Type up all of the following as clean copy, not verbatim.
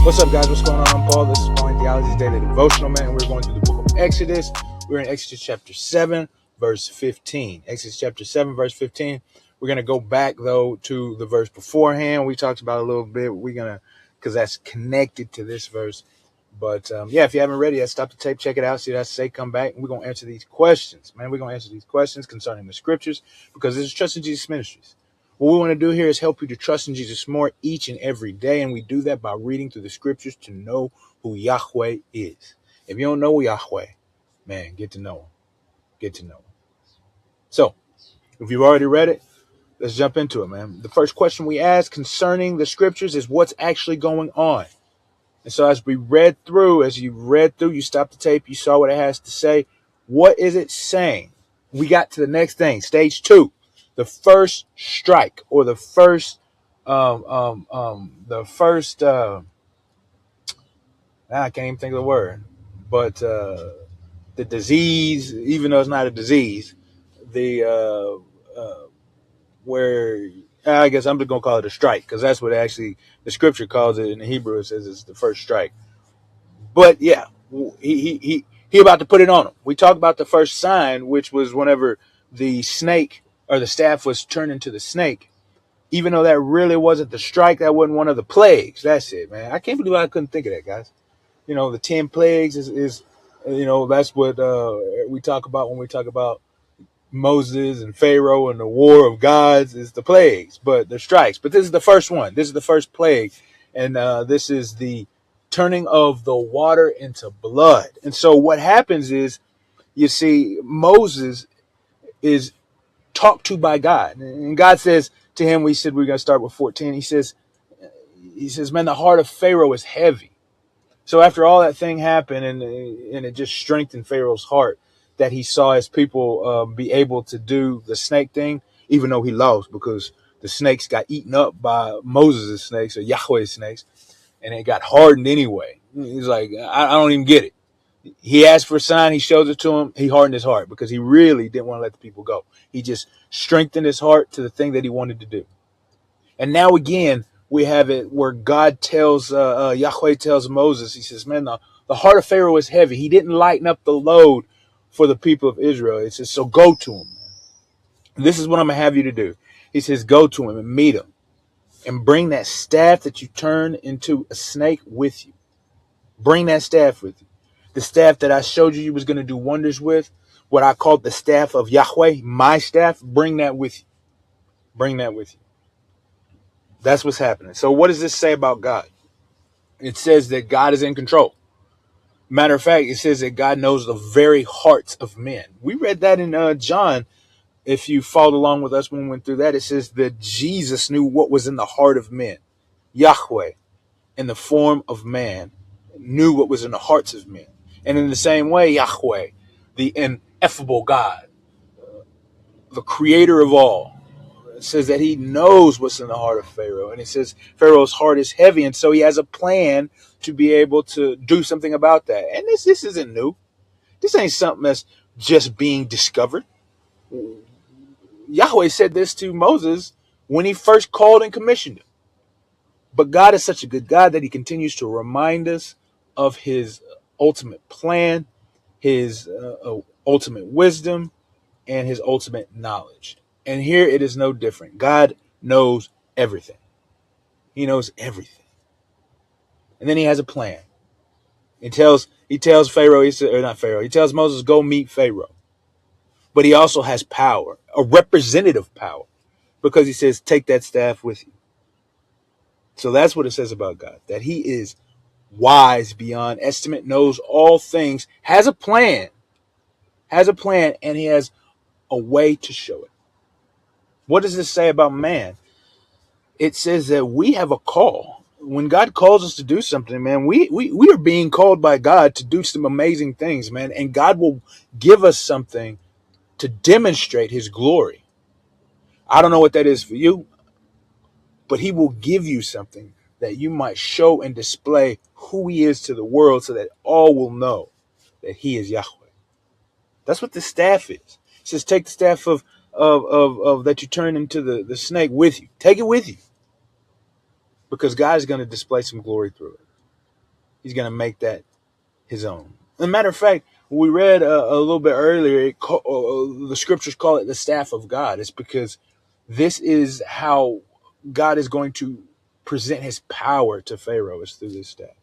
What's up, guys? What's going on? I'm Paul. This is Paul Theology's Daily Devotional, man. We're going through the book of Exodus. We're in Exodus chapter 7, verse 15. Exodus chapter 7, verse 15. We're going to go back, though, to the verse beforehand. We talked about it a little bit. We're going to, because that's connected to this verse. But, if you haven't read it yet, stop the tape, check it out, see what I say, come back, and we're going to answer these questions, man. We're going to answer these questions concerning the scriptures, because this is Trust in Jesus Ministries. What we want to do here is help you to trust in Jesus more each and every day, and we do that by reading through the scriptures to know who Yahweh is. If you don't know Yahweh, man, get to know him. Get to know him. So, if you've already read it, let's jump into it, man. The first question we ask concerning the scriptures is what's actually going on. And so as you read through, you stopped the tape, you saw what it has to say. What is it saying? We got to the next thing, stage 2. The first strike, or I can't even think of the word, but the disease, even though it's not a disease, where I guess I'm just gonna call it a strike, because that's what actually the scripture calls it in the Hebrew. It says it's the first strike. But yeah, he about to put it on him. We talked about the first sign, which was whenever the snake or the staff was turned into the snake. Even though that really wasn't the strike, that wasn't one of the plagues. That's it, man. I can't believe I couldn't think of that, guys. The 10 plagues is that's what we talk about when we talk about Moses and Pharaoh and the war of gods, is the plagues, but the strikes. But this is the first one. This is the first plague, and this is the turning of the water into blood. And so what happens is, you see, Moses is talked to by God, and God says to him, we said we're going to start with 14. He says, man, the heart of Pharaoh is heavy. So after all that thing happened, and it just strengthened Pharaoh's heart that he saw his people be able to do the snake thing, even though he lost, because the snakes got eaten up by Moses' snakes, or Yahweh's snakes, and it got hardened anyway. He's like, I don't even get it. He asked for a sign. He shows it to him. He hardened his heart because he really didn't want to let the people go. He just strengthened his heart to the thing that he wanted to do. And now again, we have it where God tells, Yahweh tells Moses, he says, man, the heart of Pharaoh is heavy. He didn't lighten up the load for the people of Israel. It says, so go to him. This is what I'm going to have you to do. He says, go to him and meet him and bring that staff that you turn into a snake with you. Bring that staff with you. The staff that I showed you was going to do wonders with, what I called the staff of Yahweh, my staff, bring that with you. Bring that with you. That's what's happening. So what does this say about God? It says that God is in control. Matter of fact, it says that God knows the very hearts of men. We read that in John. If you followed along with us when we went through that, it says that Jesus knew what was in the heart of men. Yahweh, in the form of man, knew what was in the hearts of men. And in the same way, Yahweh, the ineffable God, the creator of all, it says that he knows what's in the heart of Pharaoh. And it says Pharaoh's heart is heavy. And so he has a plan to be able to do something about that. And this isn't new. This ain't something that's just being discovered. Yahweh said this to Moses when he first called and commissioned him. But God is such a good God that he continues to remind us of his ultimate plan, his ultimate wisdom, and his ultimate knowledge. And here it is no different. God knows everything. He knows everything. And then he has a plan. He tells Pharaoh, he tells Moses, go meet Pharaoh. But he also has power, a representative power, because he says, take that staff with you. So that's what it says about God, that he is wise beyond estimate, knows all things, has a plan, and he has a way to show it. What does this say about man? It says that we have a call. When God calls us to do something, man, we are being called by God to do some amazing things, man. And God will give us something to demonstrate his glory. I don't know what that is for you, but he will give you something that you might show and display who he is to the world, so that all will know that he is Yahweh. That's what the staff is. It says, take the staff of that you turn into the snake with you. Take it with you, because God is going to display some glory through it. He's going to make that his own. As a matter of fact, we read a little bit earlier, the scriptures call it the staff of God. It's because this is how God is going to present his power to Pharaoh, is through this staff.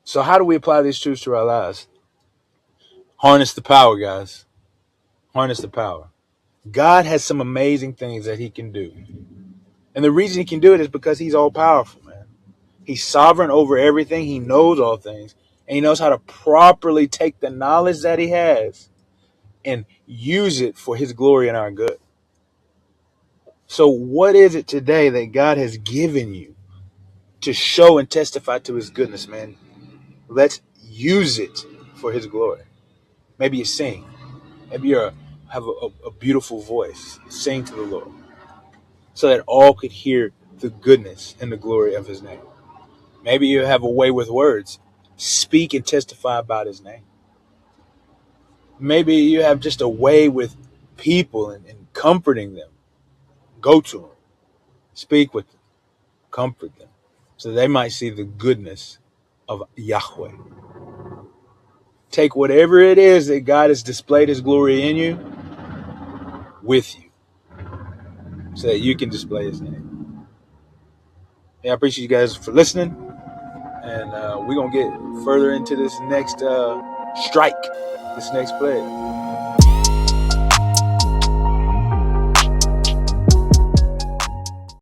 So how do we apply these truths to our lives? Harness the power, guys. Harness the power. God has some amazing things that he can do. And the reason he can do it is because he's all powerful, man. He's sovereign over everything. He knows all things. And he knows how to properly take the knowledge that he has and use it for his glory and our good. So what is it today that God has given you to show and testify to his goodness, man? Let's use it for his glory. Maybe you sing. Maybe you have a beautiful voice. Sing to the Lord so that all could hear the goodness and the glory of his name. Maybe you have a way with words. Speak and testify about his name. Maybe you have just a way with people and comforting them. Go to them. Speak with them. Comfort them. So they might see the goodness of Yahweh. Take whatever it is that God has displayed his glory in you with you so that you can display his name. Hey, I appreciate you guys for listening. And we're going to get further into this next strike, this next play.